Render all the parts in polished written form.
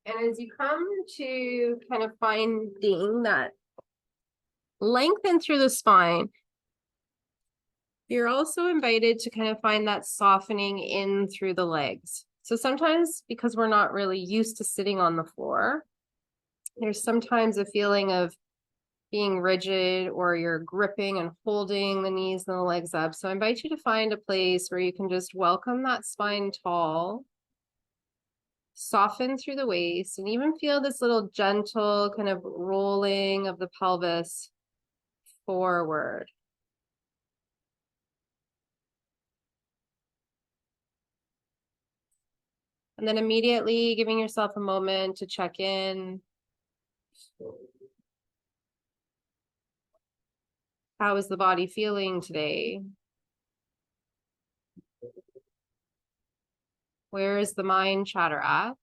And as you come to kind of finding that lengthen through the spine, you're also invited to kind of find that softening in through the legs. So sometimes, because we're not really used to sitting on the floor, there's sometimes a feeling of being rigid, or you're gripping and holding the knees and the legs up. So I invite you to find a place where you can just welcome that spine tall, soften through the waist, and even feel this little gentle kind of rolling of the pelvis forward. And then immediately giving yourself a moment to check in. How is the body feeling today? Where is the mind chatter at?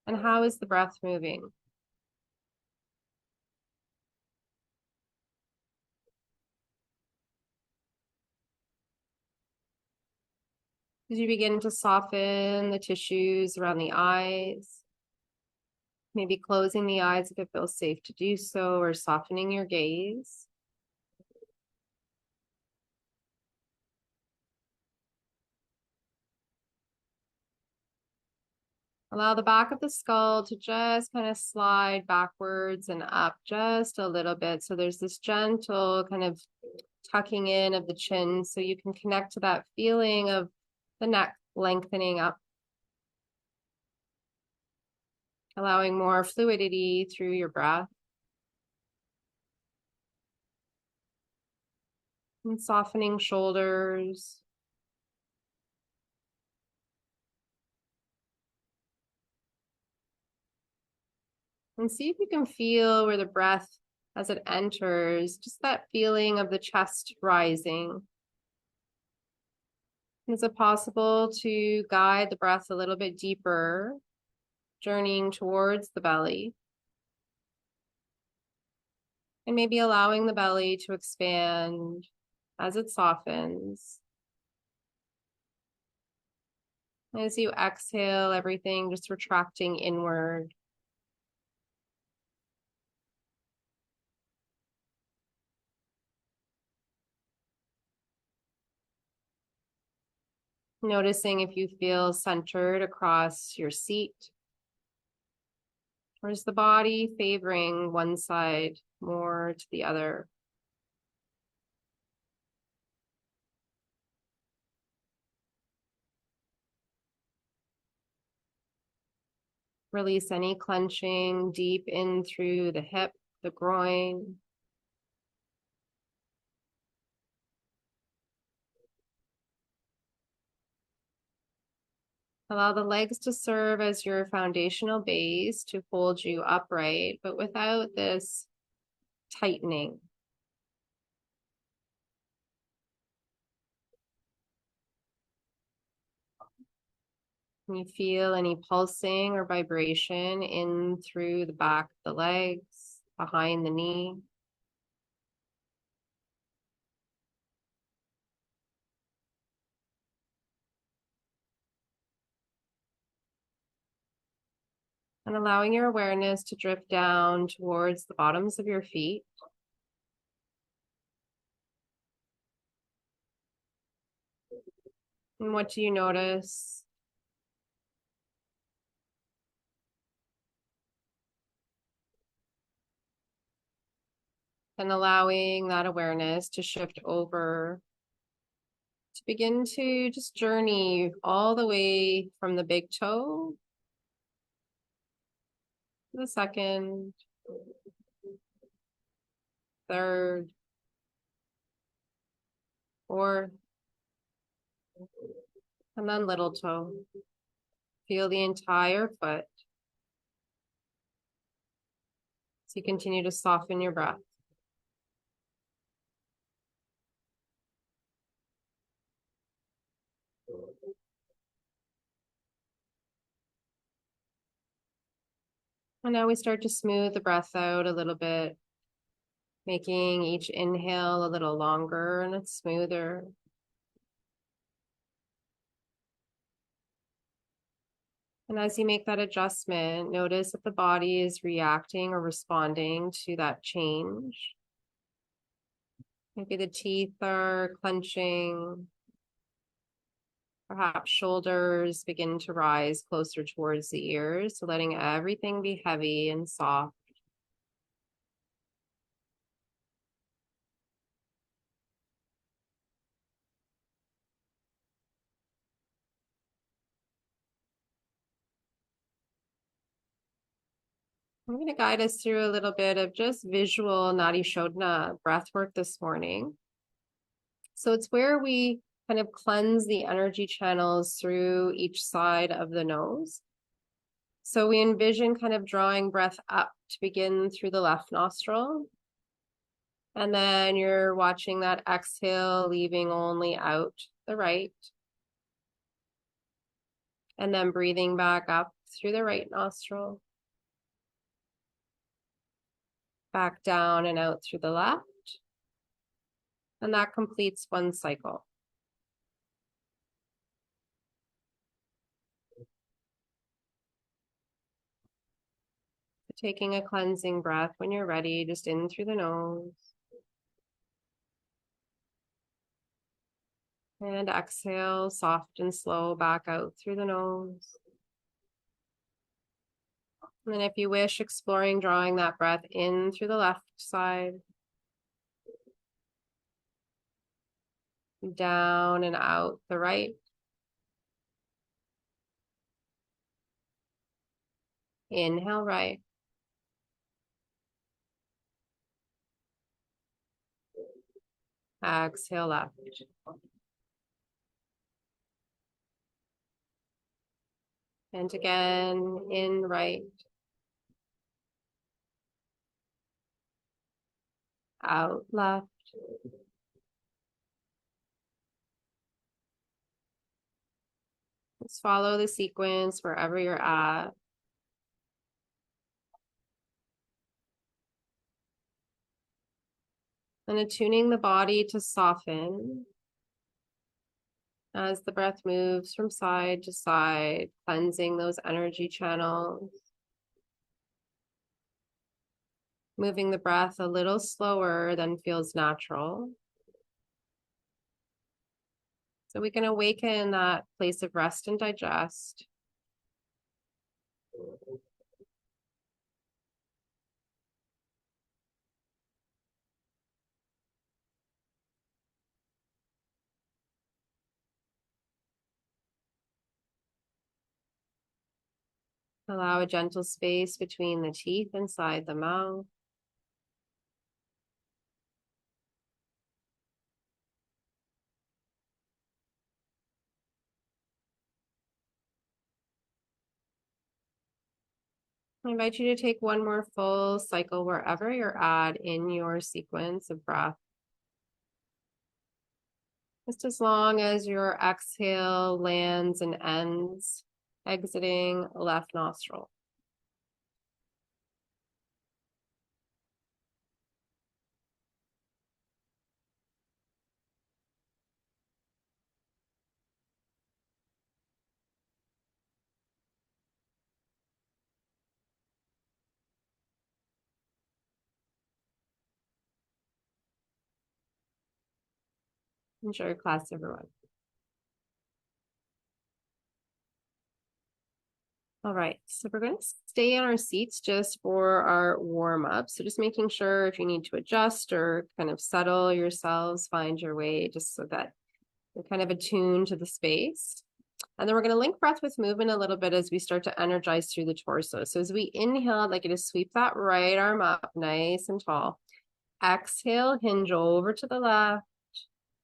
And how is the breath moving? As you begin to soften the tissues around the eyes, maybe closing the eyes if it feels safe to do so, or softening your gaze. Allow the back of the skull to just kind of slide backwards and up just a little bit. So there's this gentle kind of tucking in of the chin, so you can connect to that feeling of the neck lengthening up, allowing more fluidity through your breath. And softening shoulders. And see if you can feel where the breath, as it enters, just that feeling of the chest rising. Is it possible to guide the breath a little bit deeper, journeying towards the belly? And maybe allowing the belly to expand as it softens. As you exhale, everything just retracting inward. Noticing if you feel centered across your seat, or is the body favoring one side more to the other? Release any clenching deep in through the hip, the groin. Allow the legs to serve as your foundational base to hold you upright, but without this tightening. Can you feel any pulsing or vibration in through the back of the legs, behind the knee? And allowing your awareness to drift down towards the bottoms of your feet. And what do you notice? And allowing that awareness to shift over to begin to just journey all the way from the big toe to the second, third, fourth, and then little toe. Feel the entire foot as you continue to soften your breath. And now we start to smooth the breath out a little bit, making each inhale a little longer and it's smoother. And as you make that adjustment, notice if the body is reacting or responding to that change. Maybe the teeth are clenching, perhaps shoulders begin to rise closer towards the ears, so letting everything be heavy and soft. I'm going to guide us through a little bit of just visual Nadi Shodhana breath work this morning. So it's where we kind of cleanse the energy channels through each side of the nose. So we envision kind of drawing breath up to begin through the left nostril. And then you're watching that exhale, leaving only out the right. And then breathing back up through the right nostril. Back down and out through the left. And that completes one cycle. Taking a cleansing breath when you're ready, just in through the nose. And exhale, soft and slow, back out through the nose. And then if you wish, exploring drawing that breath in through the left side. Down and out the right. Inhale right. Exhale left. And again, in right. Out left. Just follow the sequence wherever you're at. And attuning the body to soften as the breath moves from side to side, cleansing those energy channels. Moving the breath a little slower than feels natural. So we can awaken that place of rest and digest. Allow a gentle space between the teeth inside the mouth. I invite you to take one more full cycle wherever you're at in your sequence of breath. Just as long as your exhale lands and ends, exiting left nostril. Enjoy class, everyone. All right, so we're going to stay in our seats just for our warm up. So just making sure if you need to adjust or kind of settle yourselves, find your way just so that you're kind of attuned to the space. And then we're going to link breath with movement a little bit as we start to energize through the torso. So as we inhale, I'd like you to sweep that right arm up nice and tall. Exhale, hinge over to the left.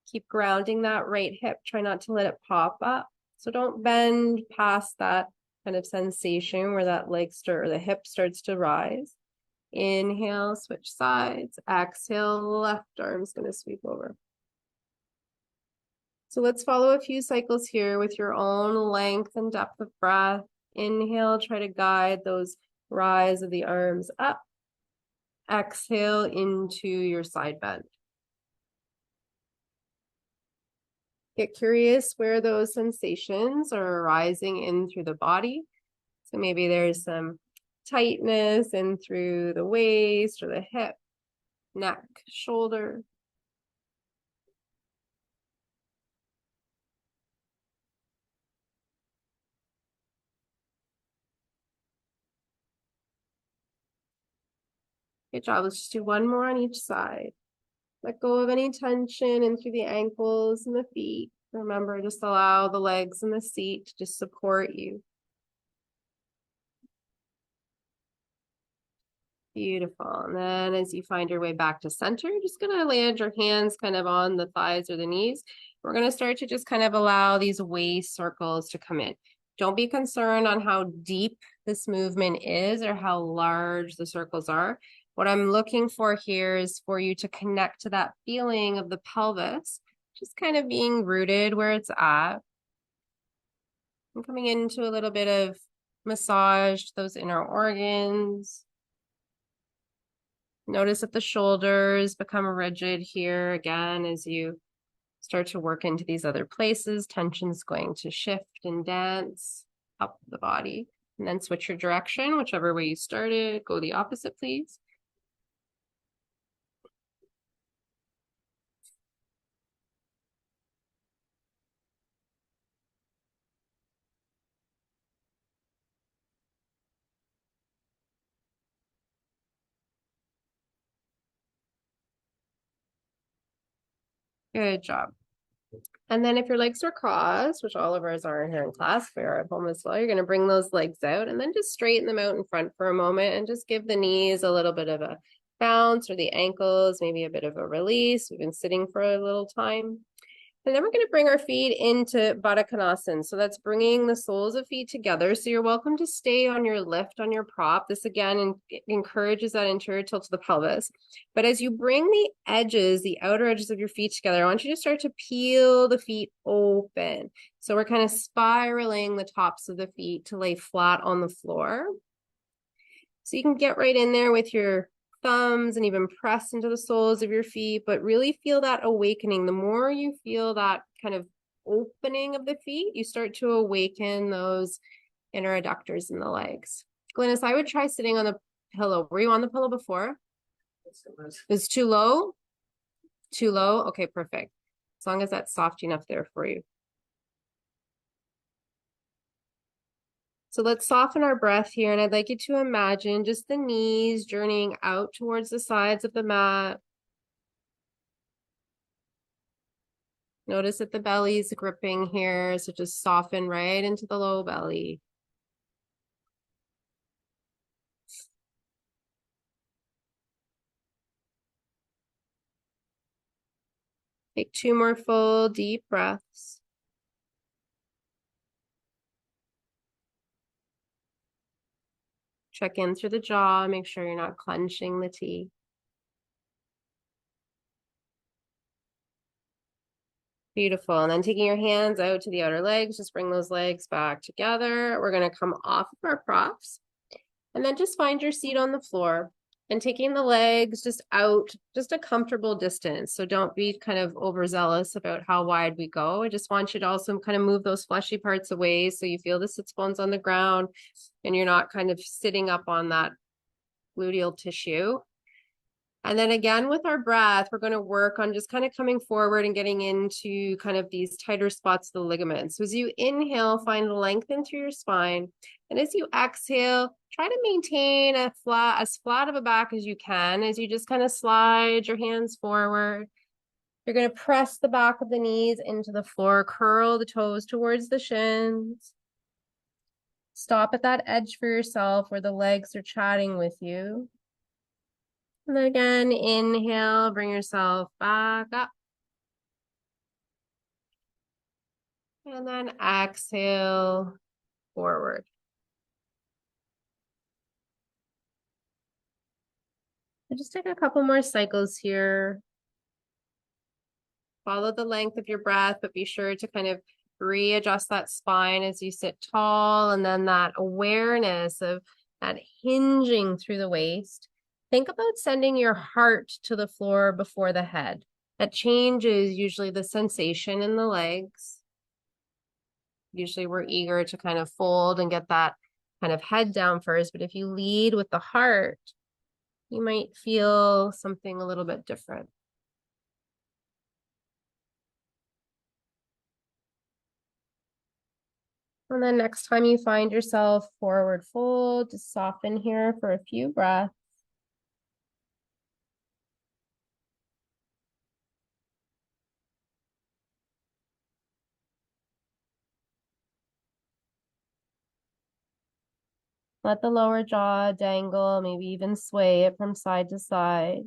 Keep grounding that right hip. Try not to let it pop up. So don't bend past that kind of sensation where that leg start or the hip starts to rise. Inhale, switch sides. Exhale, left arm's going to sweep over. So let's follow a few cycles here with your own length and depth of breath. Inhale, try to guide those rise of the arms up. Exhale into your side bend. Get curious where those sensations are arising in through the body. So maybe there's some tightness in through the waist or the hip, neck, shoulder. Good job. Let's just do one more on each side. Let go of any tension in through the ankles and the feet. Remember, just allow the legs and the seat to just support you. Beautiful. And then as you find your way back to center, you're just going to land your hands kind of on the thighs or the knees. We're going to start to just kind of allow these waist circles to come in. Don't be concerned on how deep this movement is or how large the circles are. What I'm looking for here is for you to connect to that feeling of the pelvis, just kind of being rooted where it's at. And coming into a little bit of massage to those inner organs. Notice that the shoulders become rigid here again as you start to work into these other places. Tension's going to shift and dance up the body. And then switch your direction, whichever way you started. Go the opposite, please. Good job. And then if your legs are crossed, which all of ours are here in class, we are at home as well, you're going to bring those legs out and then just straighten them out in front for a moment and just give the knees a little bit of a bounce or the ankles, maybe a bit of a release. We've been sitting for a little time. And then we're going to bring our feet into Baddha Konasana. So that's bringing the soles of feet together. So you're welcome to stay on your lift on your prop. This again encourages that interior tilt to the pelvis. But as you bring the edges, the outer edges of your feet together, I want you to start to peel the feet open. So we're kind of spiraling the tops of the feet to lay flat on the floor. So you can get right in there with your thumbs and even press into the soles of your feet, but really feel that awakening. The more you feel that kind of opening of the feet, you start to awaken those inner adductors in the legs. Glynis, I would try sitting on the pillow. Were you on the pillow before? It was too low? Too low? Okay, perfect. As long as that's soft enough there for you. So let's soften our breath here. And I'd like you to imagine just the knees journeying out towards the sides of the mat. Notice that the belly's gripping here. So just soften right into the low belly. Take 2 more full deep breaths. Check in through the jaw. Make sure you're not clenching the teeth. Beautiful. And then taking your hands out to the outer legs, just bring those legs back together. We're going to come off of our props and then just find your seat on the floor and taking the legs just out, just a comfortable distance. So don't be kind of overzealous about how wide we go. I just want you to also kind of move those fleshy parts away so you feel the sits bones on the ground and you're not kind of sitting up on that gluteal tissue. And then again, with our breath, we're going to work on just kind of coming forward and getting into kind of these tighter spots of the ligaments. So as you inhale, find lengthen through your spine. And as you exhale, try to maintain as flat of a back as you can as you just kind of slide your hands forward. You're going to press the back of the knees into the floor, curl the toes towards the shins. Stop at that edge for yourself where the legs are chatting with you. And then again, inhale, bring yourself back up. And then exhale, forward. And just take a couple more cycles here. Follow the length of your breath, but be sure to kind of readjust that spine as you sit tall, and then that awareness of that hinging through the waist. Think about sending your heart to the floor before the head. That changes usually the sensation in the legs. Usually we're eager to kind of fold and get that kind of head down first, but if you lead with the heart, you might feel something a little bit different. And then next time you find yourself forward fold, just soften here for a few breaths. Let the lower jaw dangle, maybe even sway it from side to side.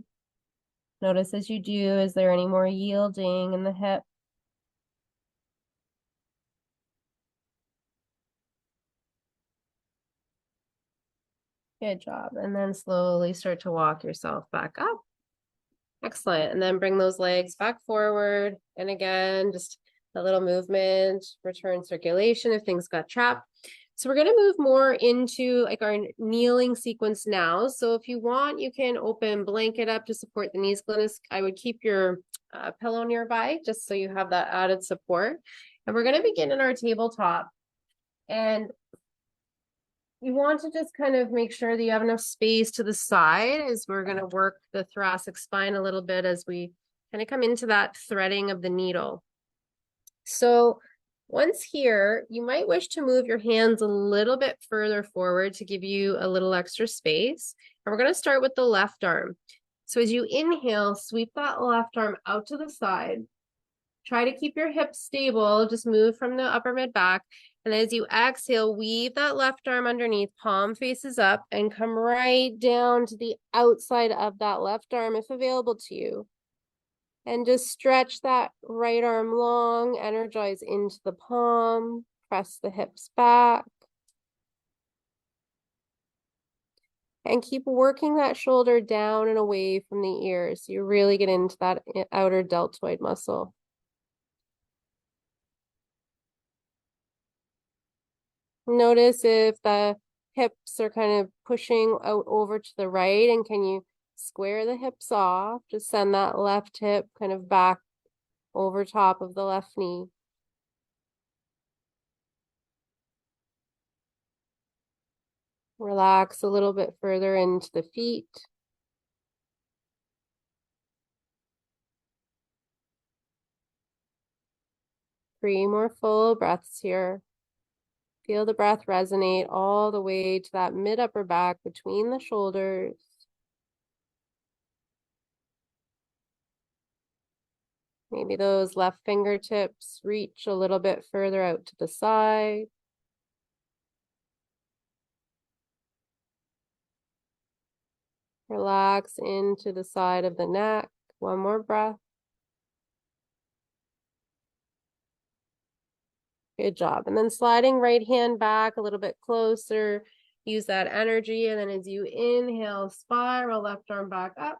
Notice as you do, is there any more yielding in the hip? Good job. And then slowly start to walk yourself back up. Excellent. And then bring those legs back forward. And again, just a little movement, return circulation if things got trapped. So we're going to move more into like our kneeling sequence now. So if you want, you can open blanket up to support the knees, Glynis. I would keep your pillow nearby just so you have that added support. And we're going to begin in our tabletop. And you want to just kind of make sure that you have enough space to the side as we're going to work the thoracic spine a little bit as we kind of come into that threading of the needle. So once here, you might wish to move your hands a little bit further forward to give you a little extra space. And we're going to start with the left arm. So as you inhale, sweep that left arm out to the side. Try to keep your hips stable. Just move from the upper mid back. And as you exhale, weave that left arm underneath, palm faces up, and come right down to the outside of that left arm if available to you. And just stretch that right arm long, energize into the palm, press the hips back. And keep working that shoulder down and away from the ears. So you really get into that outer deltoid muscle. Notice if the hips are kind of pushing out over to the right, and can you square the hips off? Just send that left hip kind of back over top of the left knee. Relax a little bit further into the feet. 3 more full breaths here. Feel the breath resonate all the way to that mid upper back between the shoulders. Maybe those left fingertips reach a little bit further out to the side. Relax into the side of the neck. 1 more breath. Good job. And then sliding right hand back a little bit closer. Use that energy. And then as you inhale, spiral left arm back up.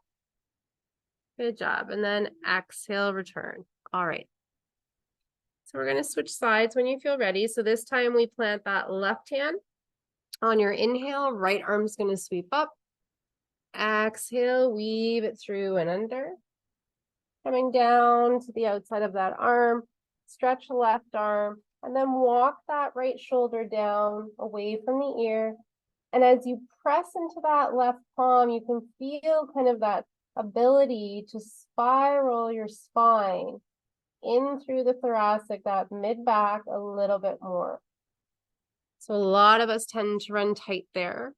Good job. And then exhale, return. All right. So we're going to switch sides when you feel ready. So this time we plant that left hand on your inhale. Right arm's going to sweep up. Exhale, weave it through and under. Coming down to the outside of that arm. Stretch the left arm. And then walk that right shoulder down away from the ear. And as you press into that left palm, you can feel kind of that ability to spiral your spine in through the thoracic, that mid back a little bit more. So a lot of us tend to run tight there.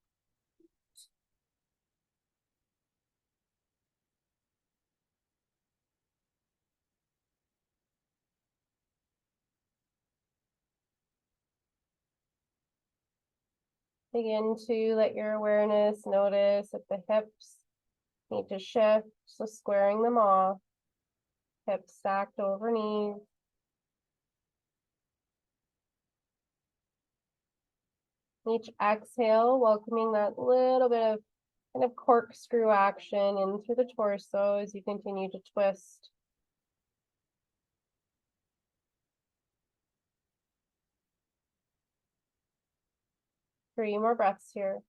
Begin to let your awareness notice if the hips need to shift, so squaring them off, hips stacked over knees. Each exhale, welcoming that little bit of kind of corkscrew action in through the torso as you continue to twist. Three more breaths here.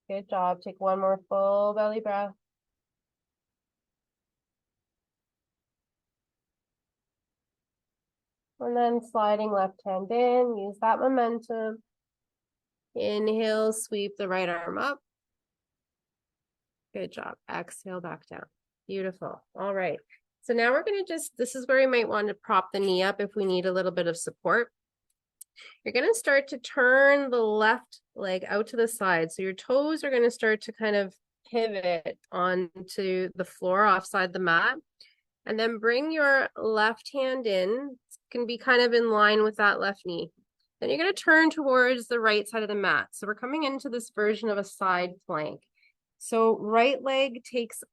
Good job. Take one more full belly breath. And then sliding left hand in, use that momentum. Inhale, sweep the right arm up. Good job. Exhale back down. Beautiful. All right. So now we're going to this is where we might want to prop the knee up if we need a little bit of support. You're going to start to turn the left leg out to the side. So your toes are going to start to kind of pivot onto the floor offside the mat. And then bring your left hand in. It can be kind of in line with that left knee. Then you're going to turn towards the right side of the mat. So we're coming into this version of a side plank. So right leg takes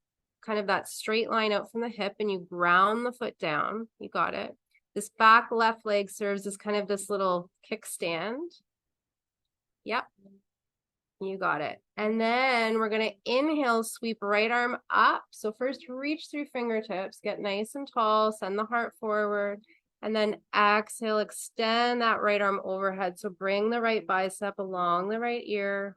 kind of that straight line out from the hip and you ground the foot down. You got it. This back left leg serves as kind of this little kickstand. Yep. You got it. And then we're going to inhale, sweep right arm up. So first reach through fingertips, get nice and tall, send the heart forward. And then exhale, extend that right arm overhead. So bring the right bicep along the right ear.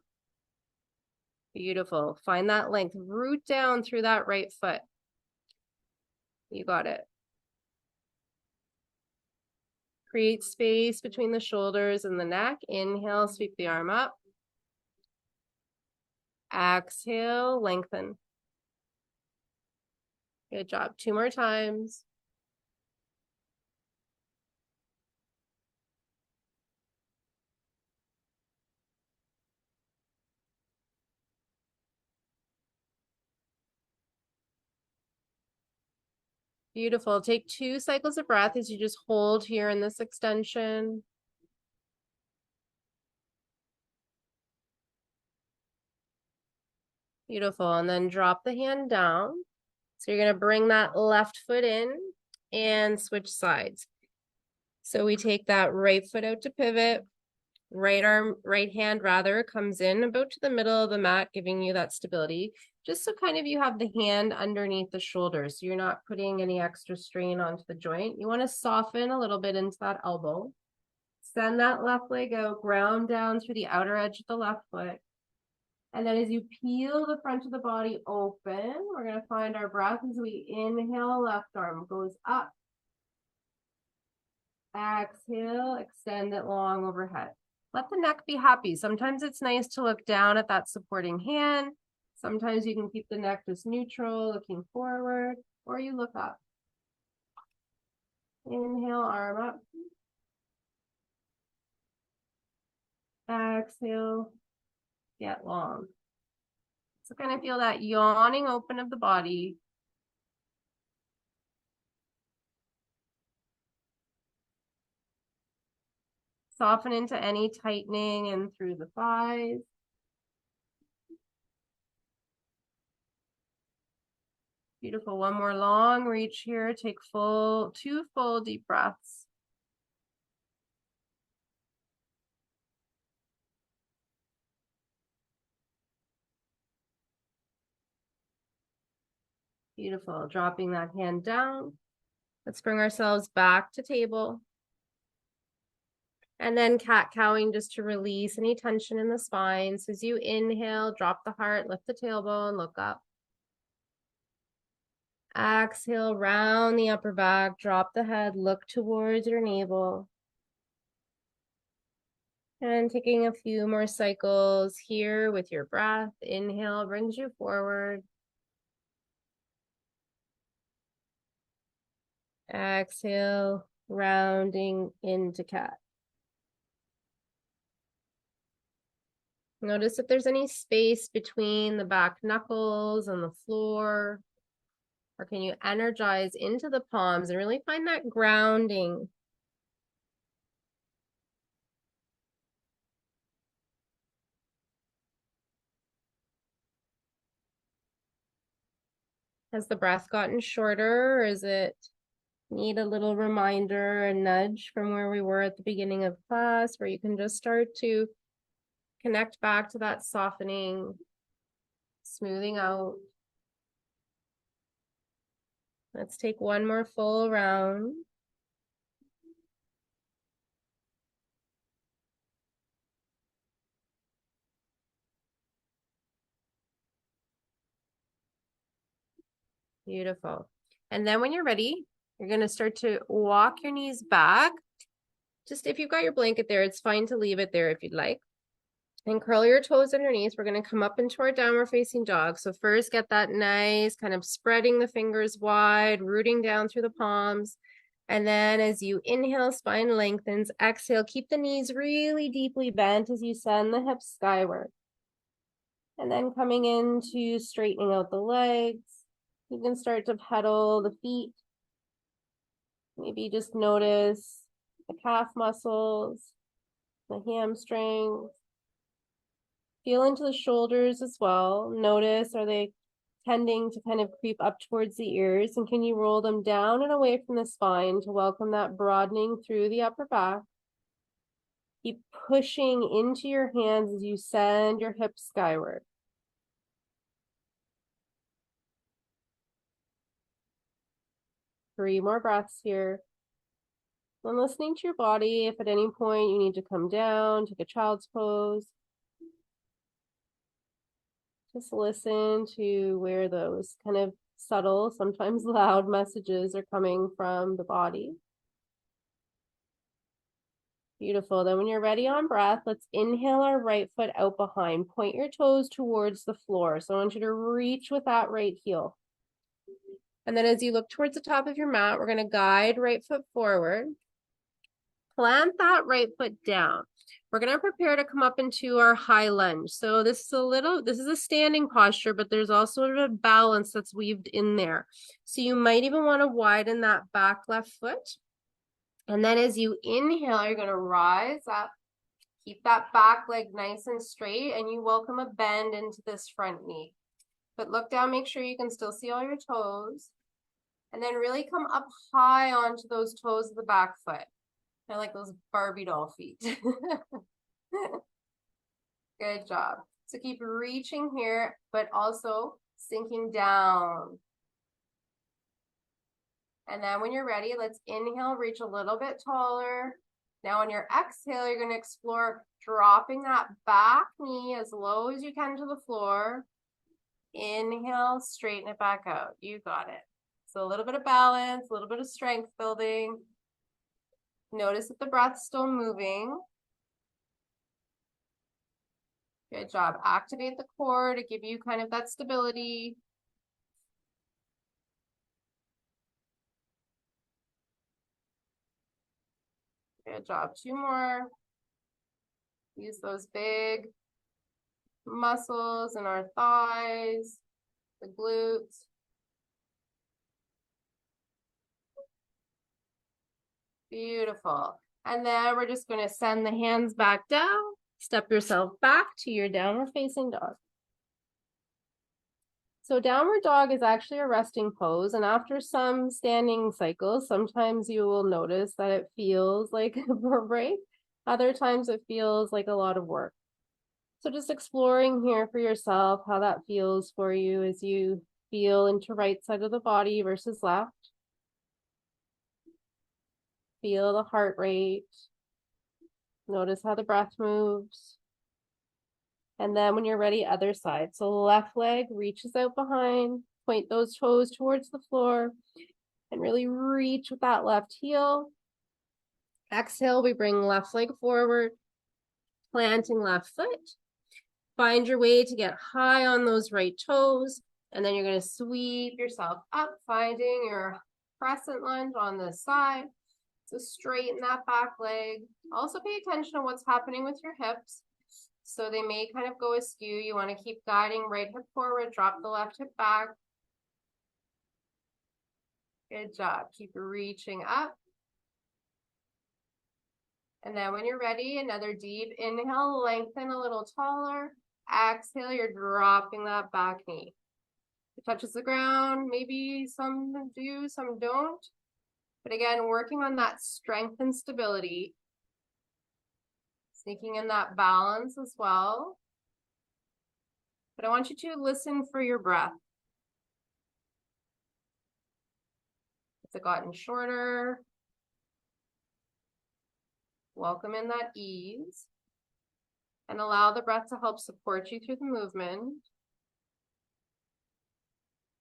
Beautiful. Find that length. Root down through that right foot. You got it. Create space between the shoulders and the neck. Inhale, sweep the arm up. Exhale, lengthen. Good job. 2 more times. Beautiful. Take 2 cycles of breath as you just hold here in this extension. Beautiful. And then drop the hand down. So you're going to bring that left foot in and switch sides. So we take that right foot out to pivot. Right hand rather comes in about to the middle of the mat, giving you that stability. Just so kind of you have the hand underneath the shoulders. So you're not putting any extra strain onto the joint. You want to soften a little bit into that elbow. Send that left leg out, ground down through the outer edge of the left foot. And then as you peel the front of the body open, we're going to find our breath as we inhale, left arm goes up. Exhale, extend it long overhead. Let the neck be happy. Sometimes it's nice to look down at that supporting hand. Sometimes you can keep the neck just neutral, looking forward, or you look up. Inhale, arm up. Exhale, get long. So kind of feel that yawning open of the body. Soften into any tightening and through the thighs. Beautiful. One more long reach here. Take 2 full deep breaths. Beautiful. Dropping that hand down. Let's bring ourselves back to table. And then cat-cowing just to release any tension in the spine. So as you inhale, drop the heart, lift the tailbone, look up. Exhale, round the upper back, drop the head, look towards your navel. And taking a few more cycles here with your breath. Inhale brings you forward. Exhale, rounding into cat. Notice if there's any space between the back knuckles and the floor, or can you energize into the palms and really find that grounding? Has the breath gotten shorter, or is it need a little reminder, a nudge from where we were at the beginning of class, where you can just start to connect back to that softening, smoothing out? Let's take one more full round. Beautiful. And then when you're ready, you're going to start to walk your knees back. Just if you've got your blanket there, it's fine to leave it there if you'd like. And curl your toes underneath. We're going to come up into our downward facing dog. So first get that nice kind of spreading the fingers wide, rooting down through the palms. And then as you inhale, spine lengthens. Exhale, keep the knees really deeply bent as you send the hips skyward. And then coming into straightening out the legs. You can start to pedal the feet. Maybe just notice the calf muscles, the hamstrings. Feel into the shoulders as well. Notice, are they tending to kind of creep up towards the ears? And can you roll them down and away from the spine to welcome that broadening through the upper back? Keep pushing into your hands as you send your hips skyward. Three more breaths here. And listening to your body, if at any point you need to come down, take a child's pose. Just listen to where those kind of subtle, sometimes loud messages are coming from the body. Beautiful. Then when you're ready on breath, let's inhale our right foot out behind. Point your toes towards the floor. So I want you to reach with that right heel. And then as you look towards the top of your mat, we're going to guide right foot forward. Plant that right foot down. We're going to prepare to come up into our high lunge. So this is a standing posture, but there's also a balance that's weaved in there. So you might even want to widen that back left foot. And then as you inhale, you're going to rise up. Keep that back leg nice and straight, and you welcome a bend into this front knee. But look down, make sure you can still see all your toes. And then really come up high onto those toes of the back foot. I like those Barbie doll feet. Good job. So keep reaching here, but also sinking down. And then when you're ready, let's inhale, reach a little bit taller. Now on your exhale, you're going to explore dropping that back knee as low as you can to the floor. Inhale, straighten it back out. You got it. So a little bit of balance, a little bit of strength building. Notice that the breath's still moving. Good job. Activate the core to give you kind of that stability. Good job. Two more. Use those big muscles in our thighs, the glutes. Beautiful. And then we're just going to send the hands back down. Step yourself back to your downward facing dog. So downward dog is actually a resting pose. And after some standing cycles, sometimes you will notice that it feels like a break. Other times it feels like a lot of work. So just exploring here for yourself how that feels for you as you feel into right side of the body versus left. Feel the heart rate. Notice how the breath moves. And then when you're ready, other side. So left leg reaches out behind. Point those toes towards the floor. And really reach with that left heel. Exhale, we bring left leg forward. Planting left foot. Find your way to get high on those right toes. And then you're going to sweep yourself up, finding your crescent lunge on this side. So straighten that back leg. Also pay attention to what's happening with your hips. So they may kind of go askew. You want to keep guiding right hip forward, drop the left hip back. Good job. Keep reaching up. And then when you're ready, another deep inhale, lengthen a little taller. Exhale, you're dropping that back knee. It touches the ground. Maybe some do, some don't. But again, working on that strength and stability. Sneaking in that balance as well. But I want you to listen for your breath. Has it gotten shorter? Welcome in that ease. And allow the breath to help support you through the movement.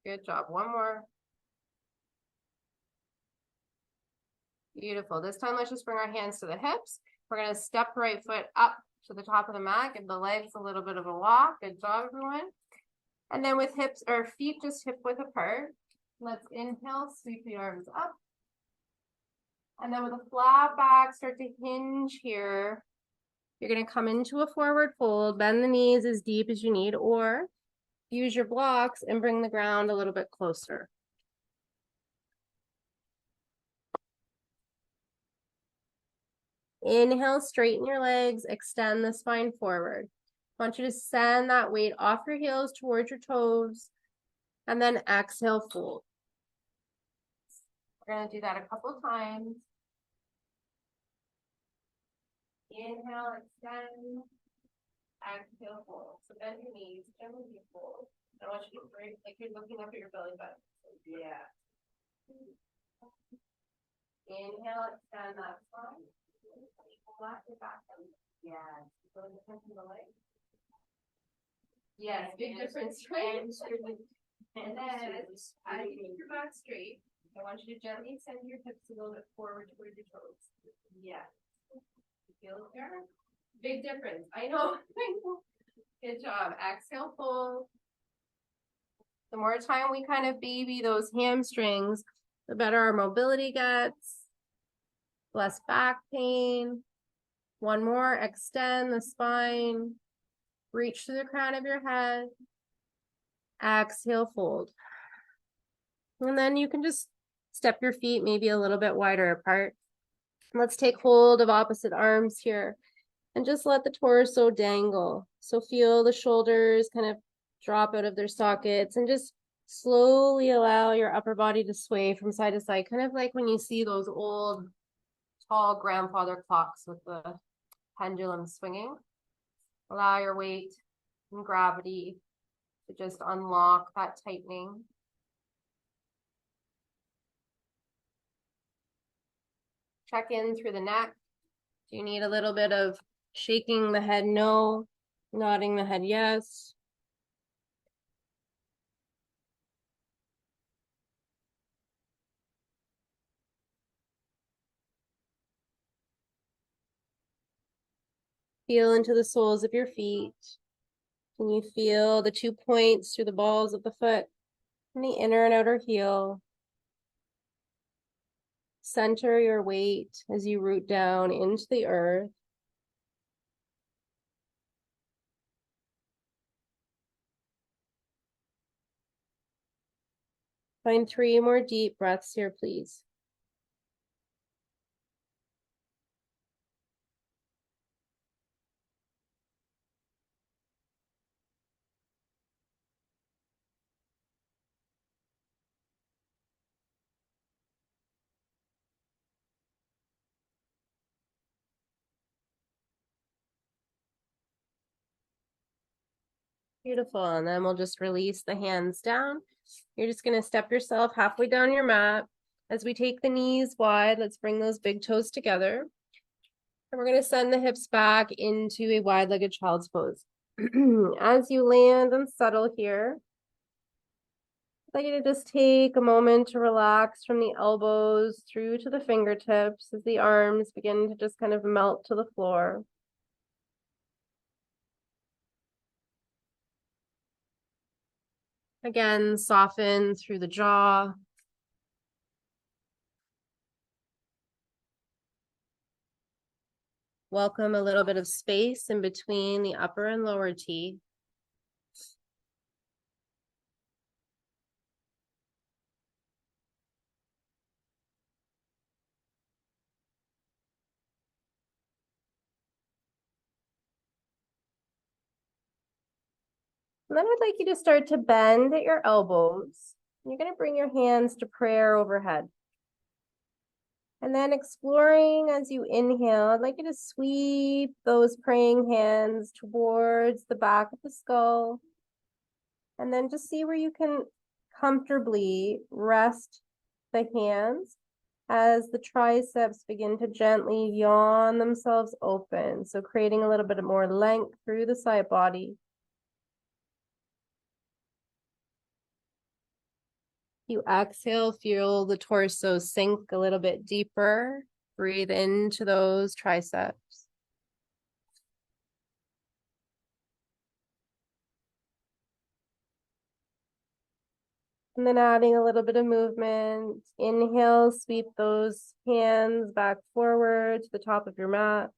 Good job. One more. Beautiful. This time, let's just bring our hands to the hips. We're going to step right foot up to the top of the mat. Give the legs a little bit of a walk. Good job, everyone. And then with hips or feet just hip width apart, let's inhale, sweep the arms up. And then with a flat back, start to hinge here. You're going to come into a forward fold, bend the knees as deep as you need, or use your blocks and bring the ground a little bit closer. Inhale, straighten your legs, extend the spine forward. I want you to send that weight off your heels towards your toes, and then exhale, fold. We're going to do that a couple times. Inhale, extend, exhale, fold. So bend your knees, gently fold. I want you to break like you're looking up at your belly button. Yeah. Inhale, extend that spine. Flat your back. Yes. So the tension of the leg. Yes, big difference, right? And then as you keep your back straight, I want you to gently send your hips a little bit forward towards your toes. Yeah. You feel it there? Big difference. I know. Good job. Exhale, fold. The more time we kind of baby those hamstrings, the better our mobility gets. Less back pain. One more. Extend the spine. Reach to the crown of your head. Exhale, fold. And then you can just step your feet maybe a little bit wider apart. Let's take hold of opposite arms here and just let the torso dangle. So feel the shoulders kind of drop out of their sockets and just slowly allow your upper body to sway from side to side, kind of like when you see those old tall grandfather clocks with the pendulum swinging. Allow your weight and gravity to just unlock that tightening. Check in through the neck. Do you need a little bit of shaking the head no, nodding the head yes? Feel into the soles of your feet. Can you feel the 2 points through the balls of the foot and the inner and outer heel? Center your weight as you root down into the earth. Find 3 more deep breaths here, please. Beautiful. And then we'll just release the hands down. You're just going to step yourself halfway down your mat. As we take the knees wide, let's bring those big toes together. And we're going to send the hips back into a wide-legged child's pose. As you land and settle here, I'd like you to just take a moment to relax from the elbows through to the fingertips as the arms begin to just kind of melt to the floor. Again, soften through the jaw. Welcome a little bit of space in between the upper and lower T. And then I'd like you to start to bend at your elbows. You're going to bring your hands to prayer overhead. And then exploring as you inhale, I'd like you to sweep those praying hands towards the back of the skull. And then just see where you can comfortably rest the hands as the triceps begin to gently yawn themselves open. So creating a little bit more length through the side body. You exhale, feel the torso sink a little bit deeper. Breathe into those triceps. And then adding a little bit of movement. Inhale, sweep those hands back forward to the top of your mat.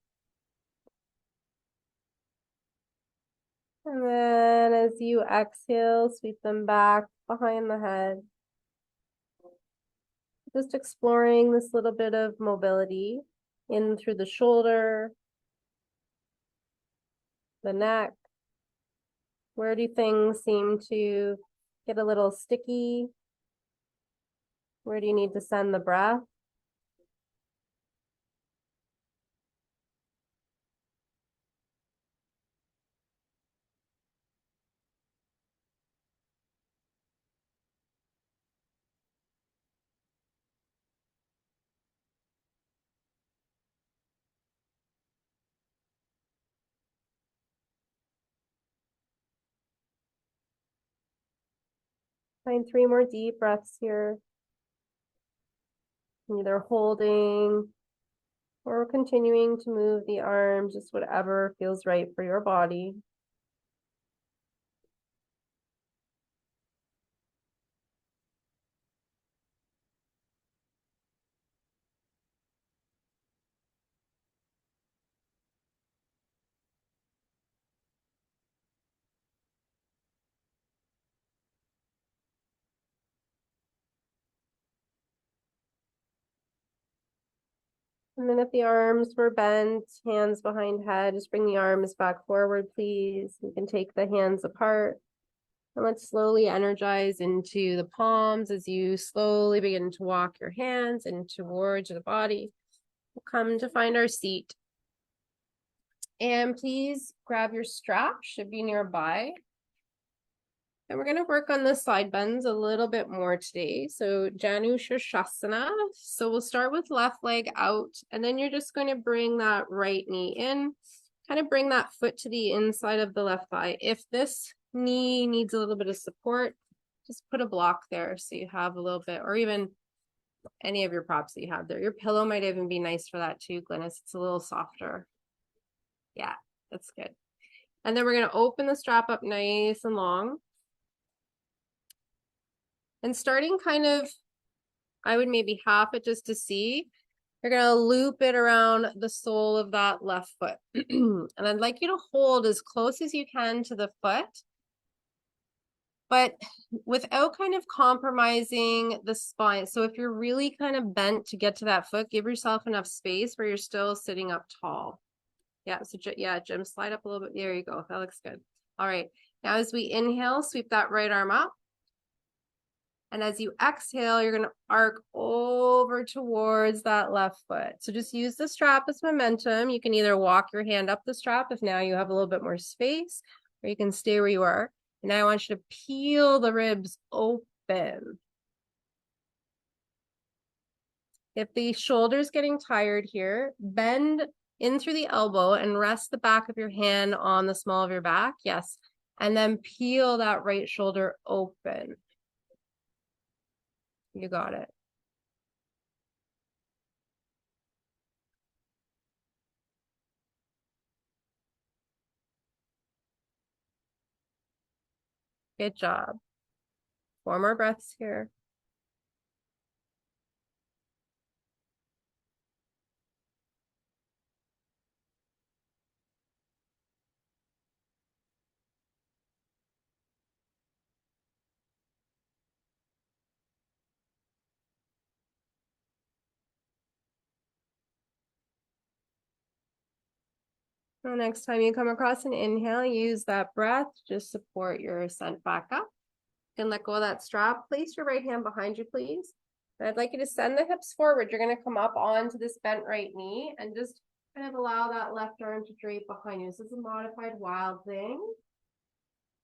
And then as you exhale, sweep them back behind the head. Just exploring this little bit of mobility in through the shoulder, the neck. Where do things seem to get a little sticky? Where do you need to send the breath? Find 3 more deep breaths here. Either holding or continuing to move the arms, just whatever feels right for your body. And then if the arms were bent, hands behind head, just bring the arms back forward, please. You can take the hands apart. And let's slowly energize into the palms as you slowly begin to walk your hands in towards the body. We'll come to find our seat. And please grab your strap, should be nearby. And we're going to work on the side bends a little bit more today. So Janu Shirshasana. So we'll start with left leg out, and then you're just going to bring that right knee in, kind of bring that foot to the inside of the left thigh. If this knee needs a little bit of support, just put a block there so you have a little bit, or even any of your props that you have there. Your pillow might even be nice for that too, Glynis. It's a little softer. Yeah, that's good. And then we're going to open the strap up nice and long. And starting kind of, I would maybe half it just to see. You're going to loop it around the sole of that left foot. And I'd like you to hold as close as you can to the foot, but without kind of compromising the spine. So if you're really kind of bent to get to that foot, give yourself enough space where you're still sitting up tall. Yeah, so yeah, Jim, slide up a little bit. There you go. That looks good. All right. Now as we inhale, sweep that right arm up. And as you exhale, you're going to arc over towards that left foot. So just use the strap as momentum. You can either walk your hand up the strap if now you have a little bit more space, or you can stay where you are. And now I want you to peel the ribs open. If the shoulder's getting tired here, bend in through the elbow and rest the back of your hand on the small of your back. Yes. And then peel that right shoulder open. You got it. Good job. 4 more breaths here. The next time you come across an inhale, use that breath. Just support your ascent back up. You can let go of that strap. Place your right hand behind you, please. And I'd like you to send the hips forward. You're going to come up onto this bent right knee and just kind of allow that left arm to drape behind you. This is a modified wild thing.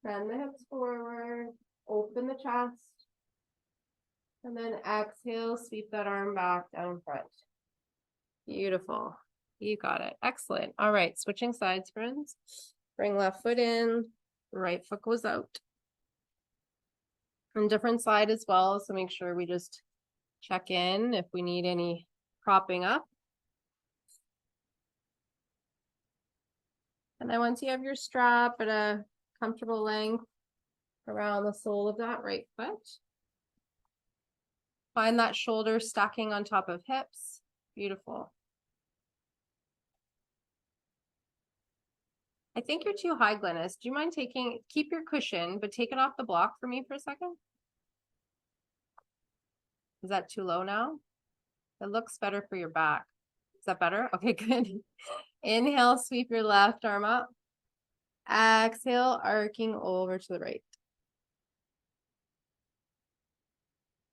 Send the hips forward. Open the chest. And then exhale, sweep that arm back down in front. Beautiful. You got it. Excellent. All right. Switching sides, friends. Bring left foot in. Right foot goes out. And different side as well, so make sure we just check in if we need any propping up. And then once you have your strap at a comfortable length around the sole of that right foot, find that shoulder stacking on top of hips. Beautiful. I think you're too high, Glennis. Do you mind keep your cushion, but take it off the block for me for a second? Is that too low now? It looks better for your back. Is that better? Okay, good. Inhale, sweep your left arm up. Exhale, arcing over to the right.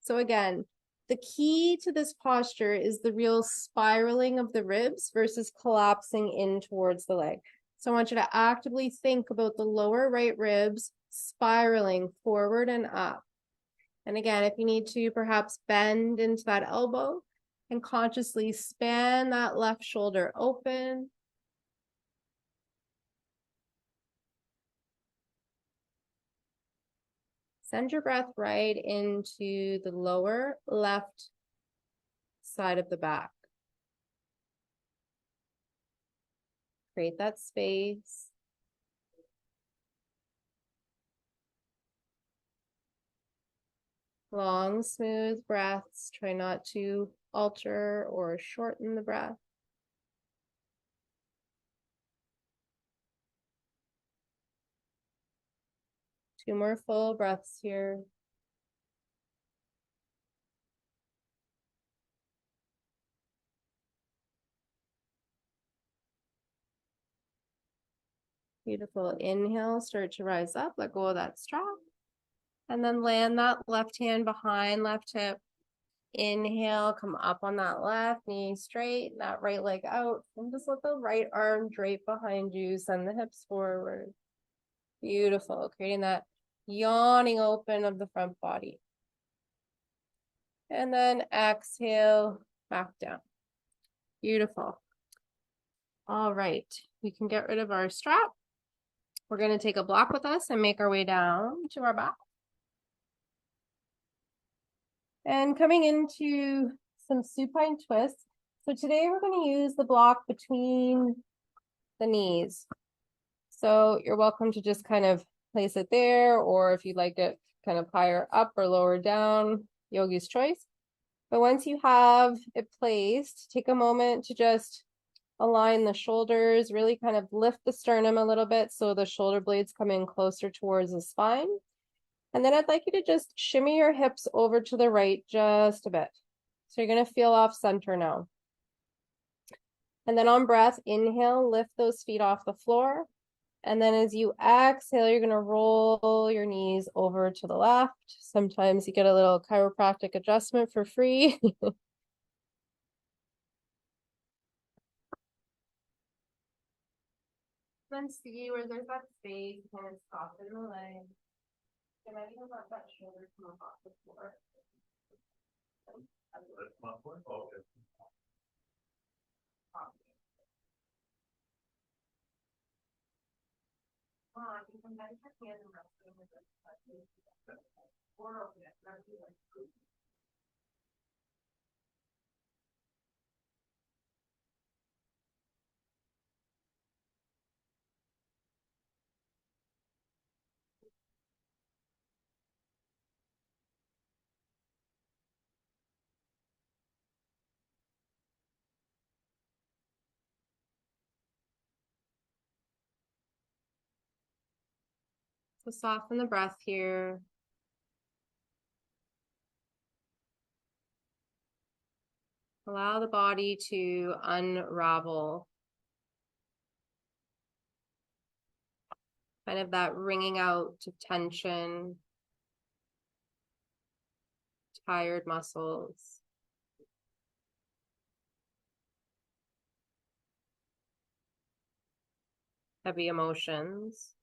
So again, the key to this posture is the real spiraling of the ribs versus collapsing in towards the leg. So I want you to actively think about the lower right ribs spiraling forward and up. And again, if you need to perhaps bend into that elbow and consciously span that left shoulder open. Send your breath right into the lower left side of the back. Create that space. Long, smooth breaths. Try not to alter or shorten the breath. Two more full breaths here. Beautiful. Inhale, start to rise up. Let go of that strap. And then land that left hand behind left hip. Inhale, come up on that left knee straight, that right leg out, and just let the right arm drape behind you. Send the hips forward. Beautiful. Creating that yawning open of the front body. And then exhale, back down. Beautiful. All right, we can get rid of our strap. We're going to take a block with us and make our way down to our back. And coming into some supine twists. So today we're going to use the block between the knees. So you're welcome to just kind of place it there, or if you'd like it kind of higher up or lower down, yogi's choice. But once you have it placed, take a moment to just align the shoulders, really kind of lift the sternum a little bit so the shoulder blades come in closer towards the spine. And then I'd like you to just shimmy your hips over to the right just a bit. So you're going to feel off center now. And then on breath, inhale, lift those feet off the floor. And then as you exhale, you're going to roll your knees over to the left. Sometimes you get a little chiropractic adjustment for free. Then see where there's that space, kind of soften the leg. And I even let that shoulder come up off the floor. Okay. You can bend your hand and rest over the or open it. So soften the breath here. Allow the body to unravel. Kind of that wringing out of tension, tired muscles. Heavy emotions.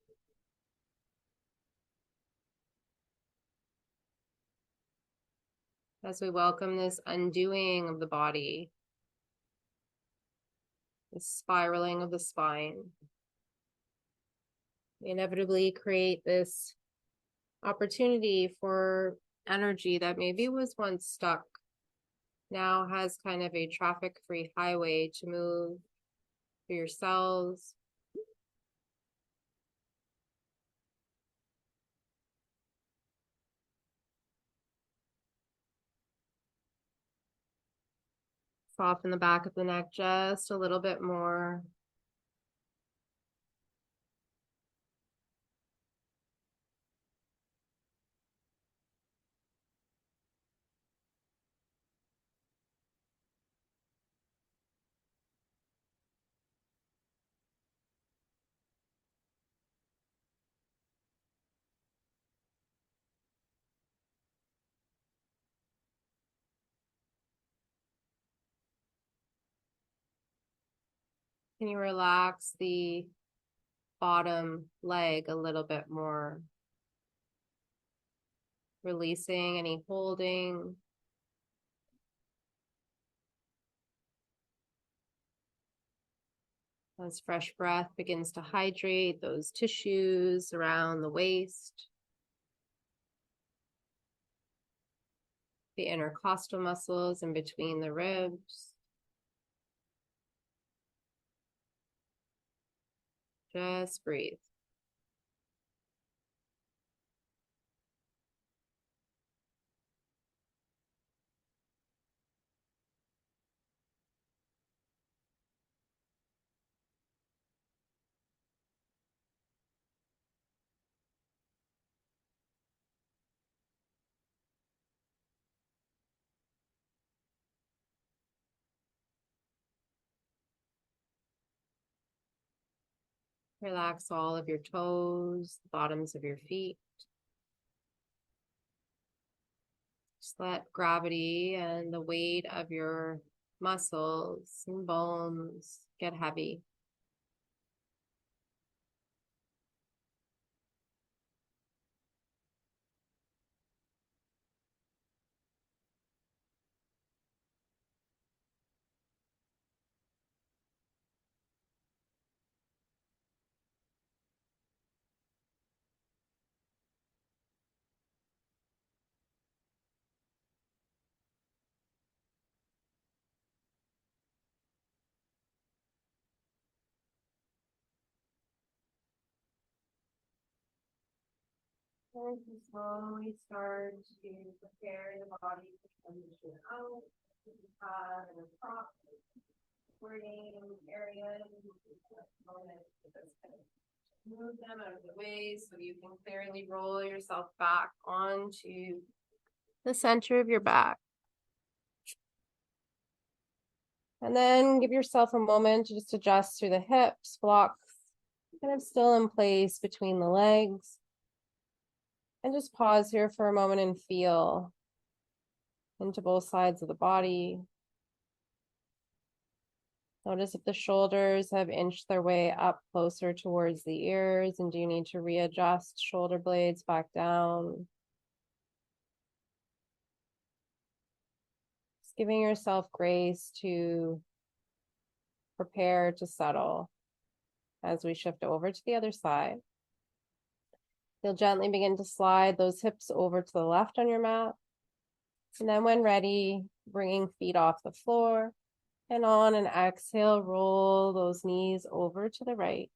As we welcome this undoing of the body, this spiraling of the spine, we inevitably create this opportunity for energy that maybe was once stuck now has kind of a traffic-free highway to move through your cells. Soften the back of the neck just a little bit more. Can you relax the bottom leg a little bit more? Releasing any holding. As fresh breath begins to hydrate those tissues around the waist, the intercostal muscles in between the ribs. Just breathe. Relax all of your toes, the bottoms of your feet. Just let gravity and the weight of your muscles and bones get heavy. And you slowly start to prepare the body to transition out. If you have an prop supporting areas, move them out of the way so you can clearly roll yourself back onto the center of your back. And then give yourself a moment to just adjust through the hips, blocks kind of still in place between the legs. And just pause here for a moment and feel into both sides of the body. Notice if the shoulders have inched their way up closer towards the ears, and do you need to readjust shoulder blades back down? Just giving yourself grace to prepare to settle as we shift over to the other side. You'll gently begin to slide those hips over to the left on your mat. And then when ready, bringing feet off the floor. And on an exhale, roll those knees over to the right.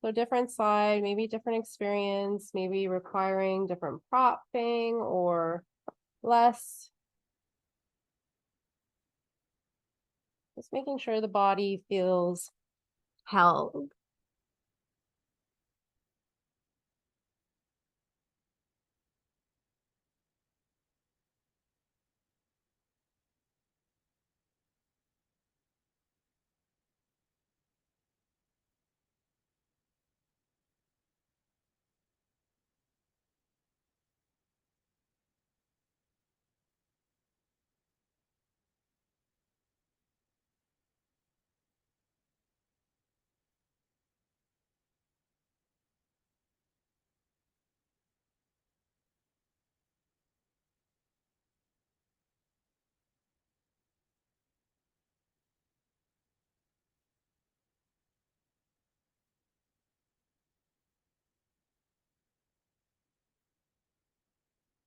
So different side, maybe different experience, maybe requiring different propping or less. Just making sure the body feels held.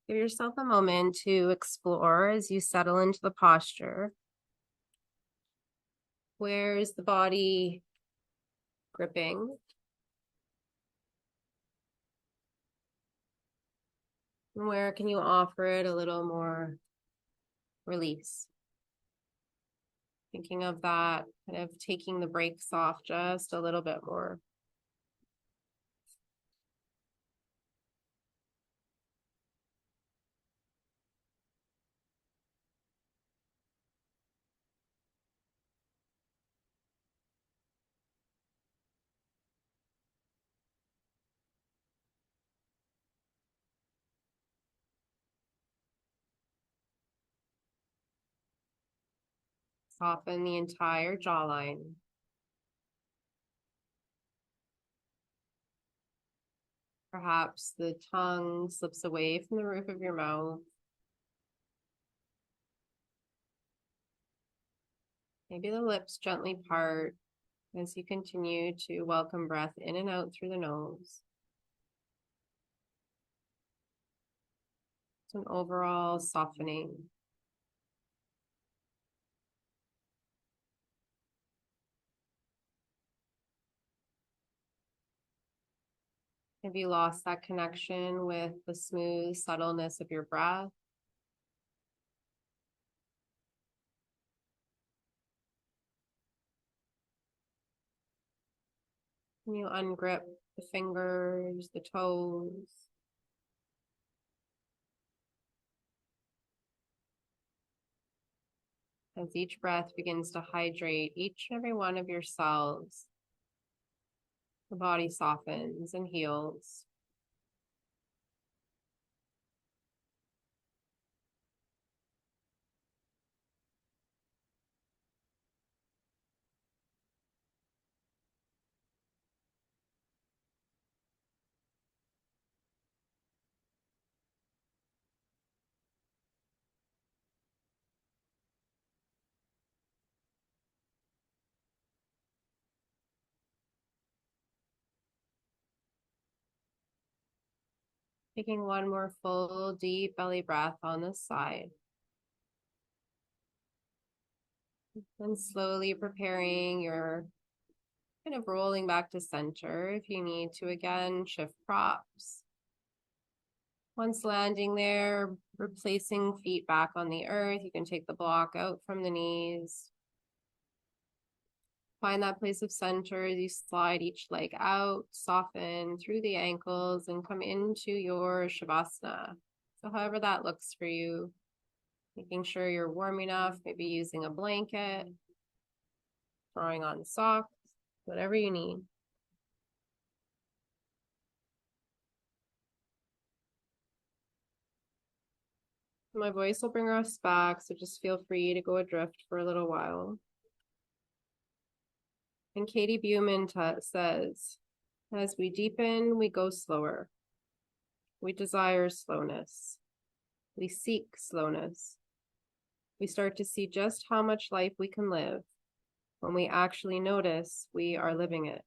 Give yourself a moment to explore as you settle into the posture. Where is the body gripping? And where can you offer it a little more release? Thinking of that, kind of taking the brakes off just a little bit more. Soften the entire jawline. Perhaps the tongue slips away from the roof of your mouth. Maybe the lips gently part as you continue to welcome breath in and out through the nose. It's an overall softening. Have you lost that connection with the smooth subtleness of your breath? Can you ungrip the fingers, the toes? As each breath begins to hydrate each and every one of your cells, the body softens and heals. Taking one more full, deep belly breath on this side. And slowly preparing your kind of rolling back to center. If you need to, again, shift props. Once landing there, replacing feet back on the earth. You can take the block out from the knees. Find that place of center as you slide each leg out, soften through the ankles, and come into your Shavasana. So however that looks for you, making sure you're warm enough, maybe using a blanket, throwing on socks, whatever you need. My voice will bring us back, so just feel free to go adrift for a little while. And Katie Buman says, as we deepen, we go slower. We desire slowness. We seek slowness. We start to see just how much life we can live when we actually notice we are living it.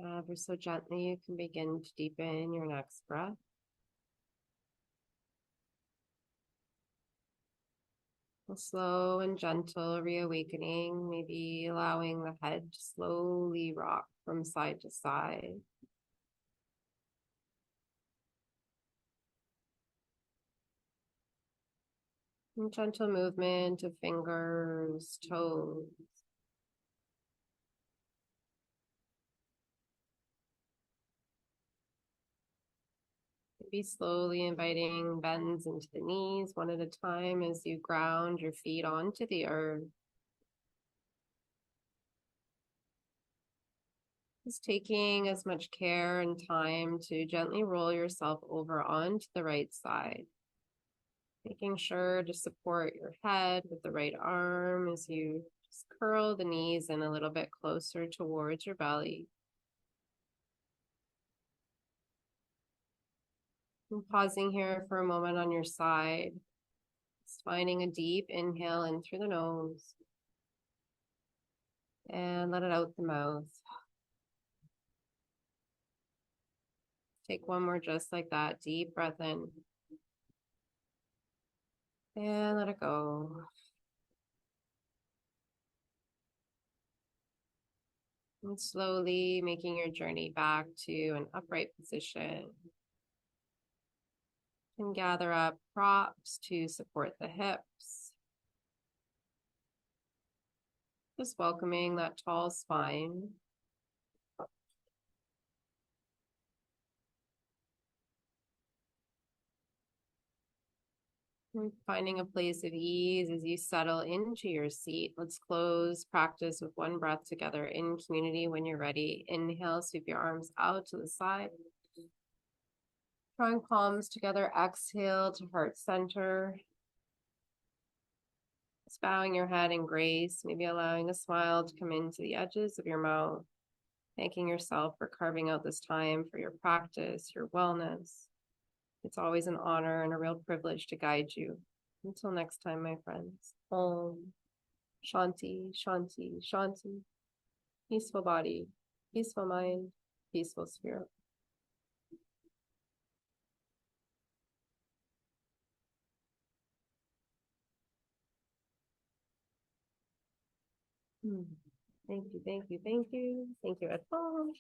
Ever so gently, you can begin to deepen your next breath. A slow and gentle reawakening, maybe allowing the head to slowly rock from side to side. And gentle movement of fingers, toes. Maybe slowly inviting bends into the knees one at a time as you ground your feet onto the earth. Just taking as much care and time to gently roll yourself over onto the right side. Making sure to support your head with the right arm as you just curl the knees in a little bit closer towards your belly. And pausing here for a moment on your side. Just finding a deep inhale in through the nose. And let it out the mouth. Take one more just like that. Deep breath in. And let it go. And slowly making your journey back to an upright position. And gather up props to support the hips. Just welcoming that tall spine. And finding a place of ease as you settle into your seat. Let's close practice with one breath together in community. When you're ready, inhale, sweep your arms out to the side. Drawing palms together, exhale to heart center. Just bowing your head in grace, maybe allowing a smile to come into the edges of your mouth. Thanking yourself for carving out this time for your practice, your wellness. It's always an honor and a real privilege to guide you. Until next time, my friends. Om Shanti, Shanti, Shanti. Peaceful body, peaceful mind, peaceful spirit. Thank you, thank you, thank you. Thank you at home.